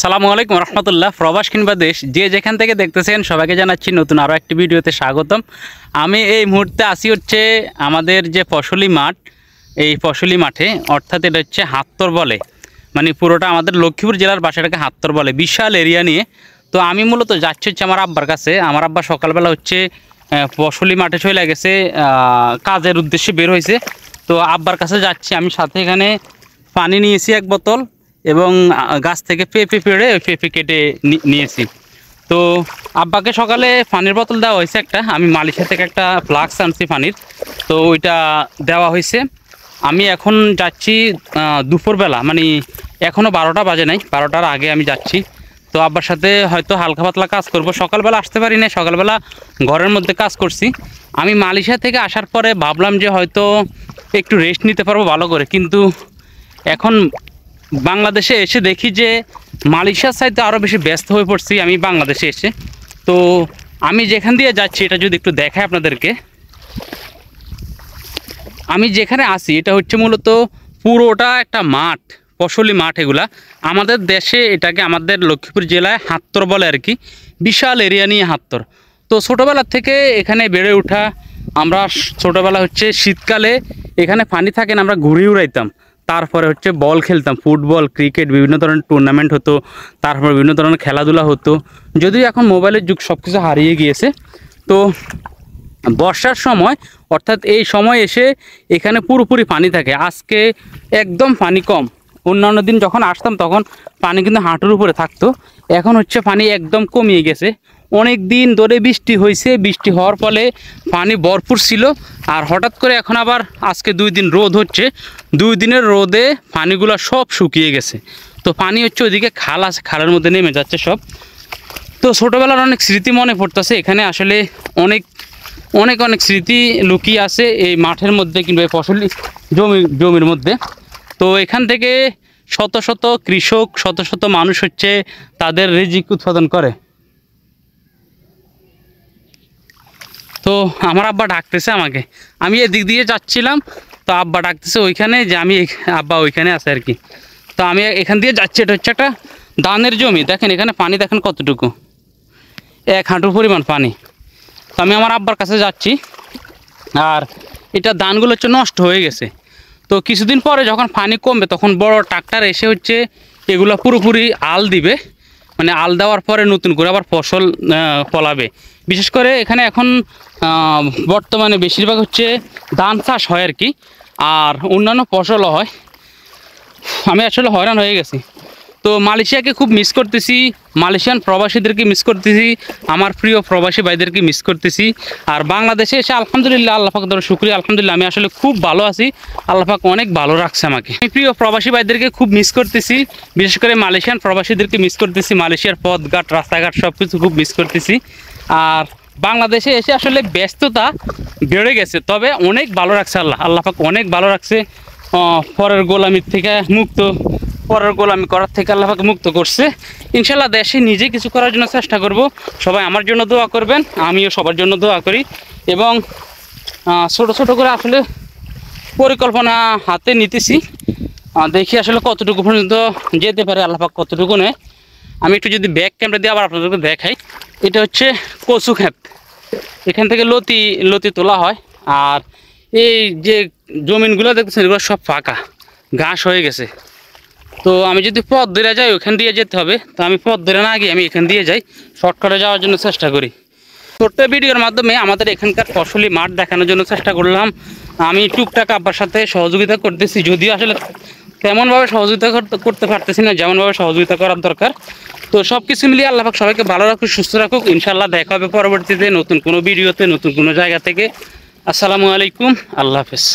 সালামু আলাইকুম রহমতুল্লাহ। প্রবাস কিংবা দেশ যে যেখান থেকে দেখতেছেন সবাইকে জানাচ্ছি নতুন আরও একটি ভিডিওতে স্বাগতম। আমি এই মুহূর্তে আসি হচ্ছে আমাদের যে ফসলি মাঠ, এই ফসলি মাঠে, অর্থাৎ এটা হচ্ছে হাত্তর বলে, মানে পুরোটা আমাদের লক্ষ্মীপুর জেলার বাসাটাকে হাত্তর বলে, বিশাল এরিয়া নিয়ে। তো আমি মূলত যাচ্ছি হচ্ছে আমার আব্বার কাছে। আমার আব্বা সকালবেলা হচ্ছে ফসলি মাঠে চলে গেছে, কাজের উদ্দেশ্যে বের হয়েছে। তো আব্বার কাছে যাচ্ছি আমি, সাথে এখানে পানি নিয়েছি এক বোতল এবং গাছ থেকে পেঁপে পেড়ে ওই পেঁপে কেটে নিয়েছি। তো আব্বাকে সকালে পানির বোতল দেওয়া হয়েছে একটা, আমি মালয়েশিয়া থেকে একটা ফ্লাক্স আনছি পানির, তো ওইটা দেওয়া হয়েছে। আমি এখন যাচ্ছি দুপুরবেলা, মানে এখনও 12টা বাজে নাই, 12টার আগে আমি যাচ্ছি। তো আব্বার সাথে হয়তো হালকা পাতলা কাজ করব। সকালবেলা আসতে পারি না, সকালবেলা ঘরের মধ্যে কাজ করছি। আমি মালয়েশিয়া থেকে আসার পরে ভাবলাম যে হয়তো একটু রেস্ট নিতে পারবো ভালো করে, কিন্তু এখন বাংলাদেশে এসে দেখি যে মালয়েশিয়ার চাইতে আরও বেশি ব্যস্ত হয়ে পড়ছি আমি বাংলাদেশে এসে। তো আমি যেখান দিয়ে যাচ্ছি এটা যদি একটু দেখাই আপনাদেরকে, আমি যেখানে আছি এটা হচ্ছে মূলত পুরোটা একটা মাঠ, ফসলি মাঠ। এগুলা আমাদের দেশে এটাকে আমাদের লক্ষ্মীপুর জেলায় হাত্তর বলে আর কি, বিশাল এরিয়া নিয়ে হাত্তর। তো ছোটোবেলা থেকে এখানে বেড়ে ওঠা আমরা। ছোটোবেলা হচ্ছে শীতকালে এখানে পানি থাকে না, আমরা ঘুরে উড়াইতাম। তারপরে হচ্ছে বল খেলতাম, ফুটবল, ক্রিকেট, বিভিন্ন ধরনের টুর্নামেন্ট হতো, তারপর বিভিন্ন ধরনের খেলাধুলা হতো। যদিও এখন মোবাইলের যুগ, সব কিছু হারিয়ে গিয়েছে। তো বর্ষার সময়, অর্থাৎ এই সময় এসে এখানে পুরোপুরি পানি থাকে। আজকে একদম পানি কম। অন্যান্য দিন যখন আসতাম তখন পানি কিন্তু হাঁটুর উপরে থাকতো। এখন হচ্ছে পানি একদম কমিয়ে গেছে। অনেক দিন ধরে বৃষ্টি হয়েছে, বৃষ্টি হওয়ার ফলে পানি ভরপুর ছিল। আর হঠাৎ করে এখন আবার আজকে 2 দিন রোদ হচ্ছে, 2 দিনের রোদে পানিগুলো সব শুকিয়ে গেছে। তো পানি হচ্ছে ওইদিকে খাল আছে, খালের মধ্যে নেমে যাচ্ছে সব। তো ছোটোবেলার অনেক স্মৃতি মনে পড়তেছে। এখানে আসলে অনেক অনেক অনেক স্মৃতি লুকিয়ে আছে এই মাঠের মধ্যে কিংবা এই ফসলি জমির মধ্যে। তো এখান থেকে শত শত কৃষক, শত শত মানুষ হচ্ছে তাদের রিজিক উৎপাদন করে। তো আমার আব্বা ডাকতেছে আমাকে, আমি এদিক দিয়ে যাচ্ছিলাম, তো আব্বা ডাকতেছে ওইখানে, যে আমি আব্বা ওইখানে আছে আর কি। তো আমি এখান দিয়ে যাচ্ছি। এটা হচ্ছে একটা ধানের জমি, দেখেন এখানে পানি দেখেন কতটুকু, 1 হাঁটু পরিমাণ পানি। তো আমি আমার আব্বার কাছে যাচ্ছি। আর এটা ধানগুলো হচ্ছে নষ্ট হয়ে গেছে। তো কিছুদিন পরে যখন পানি কমবে তখন বড় ট্রাক্টর এসে হচ্ছে এগুলো পুরোপুরি আল দিবে, মানে আল দেওয়ার পরে নতুন করে আবার ফসল ফলাবে। বিশেষ করে এখানে এখন বর্তমানে বেশিরভাগ হচ্ছে ধান চাষ হয় আর কি, আর অন্যান্য ফসলও হয়। আমি আসলে হয়রান হয়ে গেছি। তো মালয়েশিয়াকে খুব মিস করতেছি, মালয়েশিয়ান প্রবাসীদেরকে মিস করতেছি, আমার প্রিয় প্রবাসী ভাইদেরকে মিস করতেছি। আর বাংলাদেশে এসে আলহামদুলিল্লাহ, আল্লাহ পাক ধরো শুকরিয়া, আলহামদুলিল্লাহ আমি আসলে খুব ভালো আছি। আল্লাহ পাক অনেক ভালো রাখছে আমাকে। আমি প্রিয় প্রবাসী ভাইদেরকে খুব মিস করতেছি, বিশেষ করে মালয়েশিয়ান প্রবাসীদেরকে মিস করতেছি। মালয়েশিয়ার পথঘাট, রাস্তাঘাট সব কিছু খুব মিস করতেছি। আর বাংলাদেশে এসে আসলে ব্যস্ততা বেড়ে গেছে, তবে অনেক ভালো রাখছে আল্লাহ, আল্লাহ পাক অনেক ভালো রাখছে। পরের গোলামির থেকে মুক্ত, পরের গোলামি করার থেকে আল্লাহ পাক মুক্ত করছে। ইনশাল্লাহ দেশে নিজে কিছু করার জন্য চেষ্টা করব। সবাই আমার জন্য দোয়া করবেন, আমিও সবার জন্য দোয়া করি। এবং ছোট ছোট করে আসলে পরিকল্পনা হাতে নিতেছি, দেখি আসলে কতটুকু পর্যন্ত যেতে পারে, আল্লাহ পাক কতটুকু নেয়। আমি একটু যদি ব্যাক ক্যামেরা দিয়ে আবার আপনাদেরকে দেখাই, এটা হচ্ছে কচু ক্ষেত। এখান থেকে লতি তোলা হয়। আর এই যে জমিনগুলো দেখতেছেন এগুলো সব ফাঁকা, ঘাস হয়ে গেছে। তো আমি যদি পথ ধরে যাই ওখান দিয়ে যেতে হবে, তো আমি পথ ধরে না গিয়ে আমি এখান দিয়ে যাই, শর্টকাটে যাওয়ার জন্য চেষ্টা করি। ছোট্ট ভিডিওর মাধ্যমে আমাদের এখানকার ফসলি মাঠ দেখানোর জন্য চেষ্টা করলাম। আমি টুকটাক আব্বার সাথে সহযোগিতা করতেছি, যদিও আসলে তেমনভাবে সহযোগিতা করতে পারতেছি না যেমনভাবে সহযোগিতা করার দরকার। তো সব কিছু মিলিয়ে আল্লাহ পাক সবাইকে ভালো রাখুক, সুস্থ রাখুক। ইনশাল্লাহ দেখা হবে পরবর্তীতে নতুন কোনো ভিডিওতে, নতুন কোনো জায়গা থেকে। আসসালামু আলাইকুম, আল্লাহ হাফেজ।